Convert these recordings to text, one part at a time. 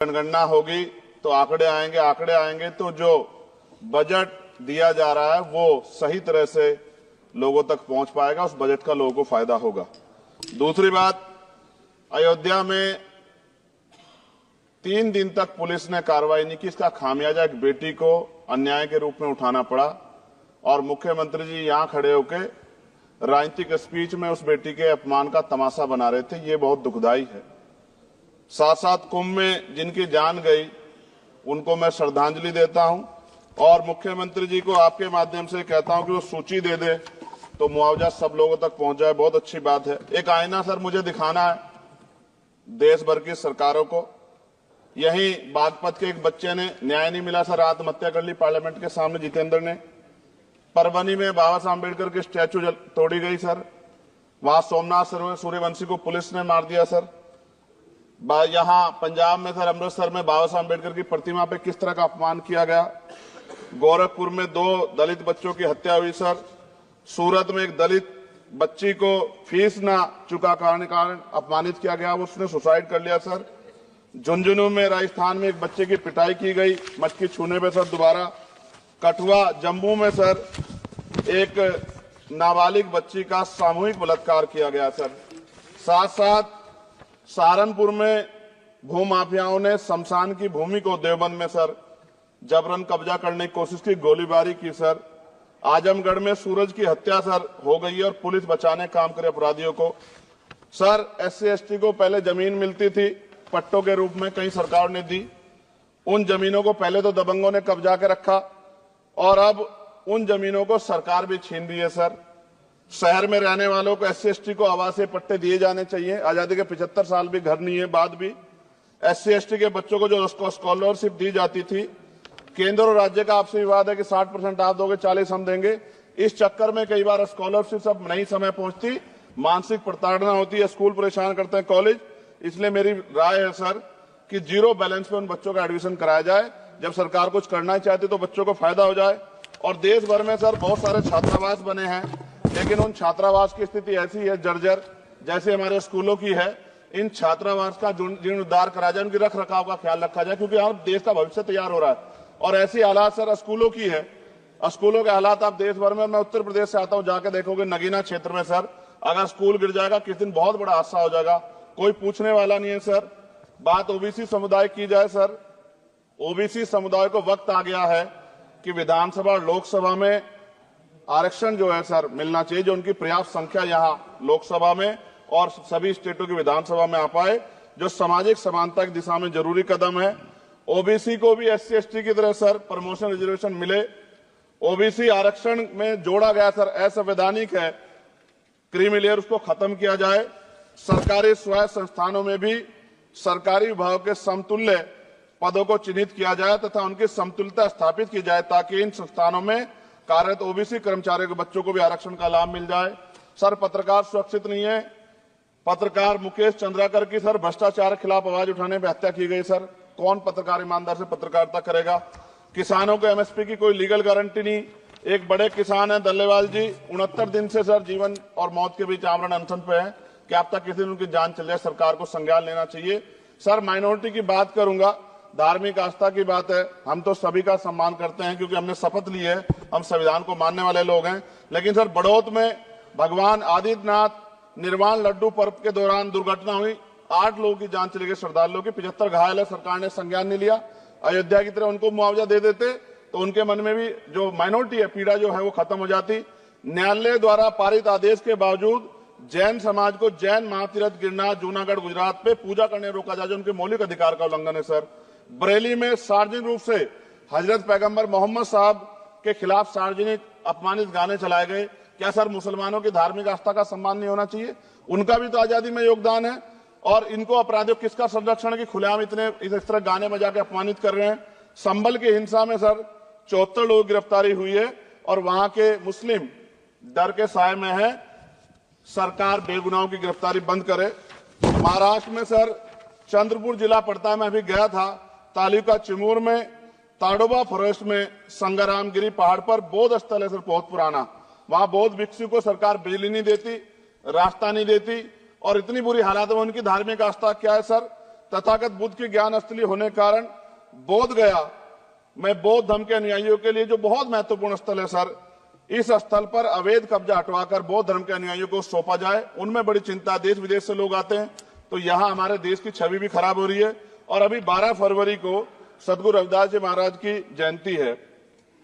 जनगणना होगी तो आंकड़े आएंगे तो जो बजट दिया जा रहा है वो सही तरह से लोगों तक पहुंच पाएगा, उस बजट का लोगों को फायदा होगा। दूसरी बात, अयोध्या में 3 दिन तक पुलिस ने कार्रवाई नहीं की। इसका खामियाजा एक बेटी को अन्याय के रूप में उठाना पड़ा और मुख्यमंत्री जी यहां खड़े होकर राजनीतिक स्पीच में उस बेटी के अपमान का तमाशा बना रहे थे। ये बहुत दुखदाई है। साथ साथ कुंभ में जिनकी जान गई उनको मैं श्रद्धांजलि देता हूं और मुख्यमंत्री जी को आपके माध्यम से कहता हूं कि वो सूची दे दे तो मुआवजा सब लोगों तक पहुंच जाए। बहुत अच्छी बात है। एक आईना सर मुझे दिखाना है देश भर की सरकारों को। यही बागपत के एक बच्चे ने न्याय नहीं मिला सर, आत्महत्या कर ली पार्लियामेंट के सामने, जितेंद्र ने। परभनी में बाबा साहब अम्बेडकर की स्टैचू तोड़ी गई सर, वहां सोमनाथ सूर्यवंशी को पुलिस ने मार दिया सर। यहां पंजाब में सर, अमृतसर में बाबा साहब अम्बेडकर की प्रतिमा पे किस तरह का अपमान किया गया। गोरखपुर में 2 दलित बच्चों की हत्या हुई सर। सूरत में एक दलित बच्ची को फीस ना चुका कारण अपमानित किया गया, उसने सुसाइड कर लिया सर। झुंझुनू में राजस्थान में एक बच्चे की पिटाई की गई मटकी छूने पे सर दोबारा। कठुआ जम्मू में सर एक नाबालिग बच्ची का सामूहिक बलात्कार किया गया सर। साथ साथ सहारनपुर में भूमाफियाओं ने शमशान की भूमि को देवबंद में सर जबरन कब्जा करने की कोशिश की, गोलीबारी की सर। आजमगढ़ में सूरज की हत्या सर हो गई है और पुलिस बचाने काम करे अपराधियों को। सर SC/ST को पहले जमीन मिलती थी पट्टों के रूप में, कहीं सरकार ने दी। उन जमीनों को पहले तो दबंगों ने कब्जा के रखा और अब उन जमीनों को सरकार भी छीन रही है सर। शहर में रहने वालों को SC/ST को आवासीय पट्टे दिए जाने चाहिए। आजादी के 75 साल भी घर नहीं है, बाद भी SC/ST के बच्चों को जो स्कॉलरशिप दी जाती थी, केंद्र और राज्य का आपसी विवाद है कि 60% आप दोगे, 40 हम देंगे। इस चक्कर में कई बार स्कॉलरशिप सब नहीं समय पहुंचती, मानसिक प्रताड़ना होती है, स्कूल परेशान करते हैं, कॉलेज। इसलिए मेरी राय है सर कि 0 बैलेंस पे उन बच्चों का एडमिशन कराया जाए। जब सरकार कुछ करना ही चाहती तो बच्चों को फायदा हो जाए। और देश भर में सर बहुत सारे छात्रावास बने हैं, लेकिन उन छात्रावास की स्थिति ऐसी है जर्जर, जैसे हमारे स्कूलों की है। इन छात्रावास का जीर्णोद्धार करा जाए, उनकी रख रखाव का ख्याल रखा जाए, क्योंकि यहाँ देश का भविष्य तैयार हो रहा है। और ऐसी हालात सर स्कूलों की है। स्कूलों के हालात आप देश भर में, मैं उत्तर प्रदेश से आता हूं, जाके देखोगे नगीना क्षेत्र में सर अगर स्कूल गिर जाएगा किस दिन बहुत बड़ा हादसा हो जाएगा, कोई पूछने वाला नहीं है सर। बात OBC समुदाय की जाए सर, OBC समुदाय को वक्त आ गया है कि विधानसभा और लोकसभा में आरक्षण जो है सर मिलना चाहिए, जो उनकी पर्याप्त संख्या यहाँ लोकसभा में और सभी स्टेटों की विधानसभा में आ पाए, जो सामाजिक समानता की दिशा में जरूरी कदम है। OBC को भी SC/ST की तरह सर प्रमोशन रिजर्वेशन मिले। OBC आरक्षण में जोड़ा गया सर असंवैधानिक है, क्रीमी लेयर, उसको खत्म किया जाए। सरकारी स्वायत्त संस्थानों में भी सरकारी विभागों के समतुल्य पदों को चिन्हित किया जाए तथा उनकी समतुल्यता स्थापित की जाए, ताकि इन संस्थानों में कार्यरत OBC कर्मचारियों के बच्चों को भी आरक्षण का लाभ मिल जाए। सर पत्रकार सुरक्षित नहीं है। पत्रकार मुकेश चंद्राकर की सर भ्रष्टाचार के खिलाफ आवाज उठाने पर हत्या की गई सर। कौन पत्रकार ईमानदार से पत्रकारिता करेगा। किसानों को MSP की कोई लीगल गारंटी नहीं। एक बड़े किसान है दल्लेवाल जी, 69 दिन से सर जीवन और मौत के बीच आमरण अनशन पे है कि अब तक किसी दिन उनकी जान चल जाए। सरकार को संज्ञान लेना चाहिए। सर माइनॉरिटी की बात करूंगा, धार्मिक आस्था की बात है, हम तो सभी का सम्मान करते हैं क्योंकि हमने शपथ ली है, हम संविधान को मानने वाले लोग हैं। लेकिन सर बड़ौत में भगवान आदित्यनाथ निर्वाण लड्डू पर्व के दौरान दुर्घटना हुई, 8 लोगों की जान चली गई, श्रद्धालुओं की, 75 घायल है। सरकार ने संज्ञान नहीं लिया। अयोध्या की तरह उनको मुआवजा दे देते तो उनके मन में भी जो माइनॉरिटी है पीड़ा जो है वो खत्म हो जाती। न्यायालय द्वारा पारित आदेश के बावजूद जैन समाज को जैन महातीर्थ गिरनार जूनागढ़ गुजरात पे पूजा करने रोका जाए, जो उनके मौलिक अधिकार का उल्लंघन है सर। बरेली में सार्वजनिक रूप से हजरत पैगंबर मोहम्मद साहब के खिलाफ सार्वजनिक अपमानित गाने चलाए गए। क्या सर मुसलमानों की धार्मिक आस्था का सम्मान नहीं होना चाहिए? उनका भी तो आजादी में योगदान है। और इनको अपराधियों किसका संरक्षण की खुलेआम इतने इस तरह गाने बजा के अपमानित कर रहे हैं। संभल की हिंसा में सर 74 लोगों की गिरफ्तारी हुई है और वहां के मुस्लिम डर के साए में है। सरकार बेगुनाहों की गिरफ्तारी बंद करे। महाराष्ट्र में सर चंद्रपुर जिला पड़ता है, मैं अभी गया था, तालुका चिमूर में ताडोबा फॉरेस्ट में संगरामगिरी पहाड़ पर बौद्ध स्थल है सर, बहुत पुराना। वहां बौद्ध भिक्षु को सरकार बिजली नहीं देती, रास्ता नहीं देती और इतनी बुरी हालात में उनकी धार्मिक आस्था क्या है सर तथागत बुद्ध की ज्ञान स्थली होने के कारण बोध गया में बौद्ध धर्म के अनुयायियों के लिए जो बहुत महत्वपूर्ण स्थल है सर, इस स्थल पर अवैध कब्जा हटवाकर बौद्ध धर्म के अनुयायियों को सौंपा जाए। उनमें बड़ी चिंता, देश विदेश से लोग आते हैं, तो यहाँ हमारे देश की छवि भी खराब हो रही है। और अभी 12 फरवरी को सदगुरु रविदास जी महाराज की जयंती है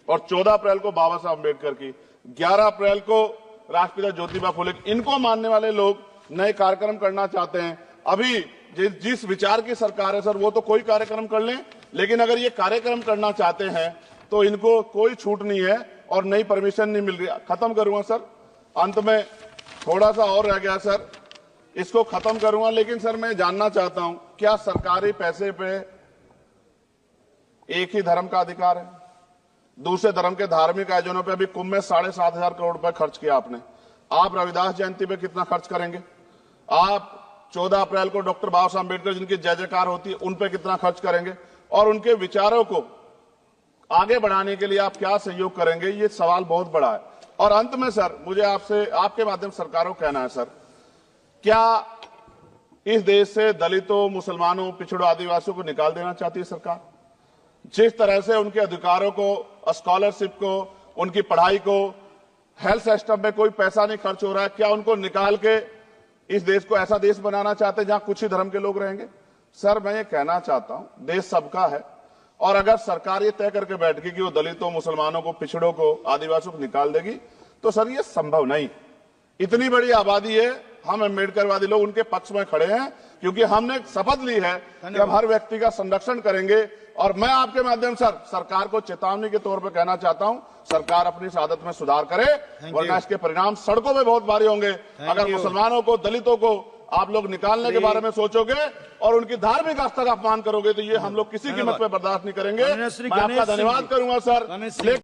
और 14 अप्रैल को बाबा साहब अम्बेडकर की, 11 अप्रैल को राष्ट्रपिता ज्योतिबा फुले, इनको मानने वाले लोग नए कार्यक्रम करना चाहते हैं। अभी जिस विचार की सरकार है सर, वो तो कोई कार्यक्रम कर लें, लेकिन अगर ये कार्यक्रम करना चाहते हैं तो इनको कोई छूट नहीं है और नई परमिशन नहीं मिल रही। खत्म करूंगा सर, अंत में थोड़ा सा और रह गया सर, इसको खत्म करूंगा। लेकिन सर मैं जानना चाहता हूं, क्या सरकारी पैसे पे एक ही धर्म का अधिकार है? दूसरे धर्म के धार्मिक आयोजनों पे अभी कुंभ में 7,500 करोड़ रुपए खर्च किया आपने। आप रविदास जयंती पे कितना खर्च करेंगे? आप 14 अप्रैल को डॉक्टर बाबा साहब अम्बेडकर जिनकी जय जयकार होती है, उन पे कितना खर्च करेंगे? और उनके विचारों को आगे बढ़ाने के लिए आप क्या सहयोग करेंगे? ये सवाल बहुत बड़ा है। और अंत में सर, मुझे आपसे आपके माध्यम से सरकारों को कहना है सर, क्या इस देश से दलितों, मुसलमानों, पिछड़ों, आदिवासियों को निकाल देना चाहती है सरकार? जिस तरह से उनके अधिकारों को, स्कॉलरशिप को, उनकी पढ़ाई को, हेल्थ सिस्टम में कोई पैसा नहीं खर्च हो रहा है, क्या उनको निकाल के इस देश को ऐसा देश बनाना चाहते हैं जहां कुछ ही धर्म के लोग रहेंगे? सर मैं ये कहना चाहता हूं, देश सबका है और अगर सरकार ये तय करके बैठ गई कि वो दलितों, मुसलमानों को, पिछड़ों को, आदिवासियों को निकाल देगी, तो सर ये संभव नहीं। इतनी बड़ी आबादी है, हम अम्बेडकरवादी लोग उनके पक्ष में खड़े हैं, क्योंकि हमने शपथ ली है कि हम हर व्यक्ति का संरक्षण करेंगे। और मैं आपके माध्यम से सरकार को चेतावनी के तौर पर कहना चाहता हूं, सरकार अपनी इस आदत में सुधार करे, वरना इसके परिणाम सड़कों में बहुत भारी होंगे। अगर मुसलमानों को, दलितों को आप लोग निकालने के बारे में सोचोगे और उनकी धार्मिक आस्था का अपमान करोगे, तो ये हम लोग किसी कीमत पर बर्दाश्त नहीं करेंगे। मैं आपका धन्यवाद करूंगा सर।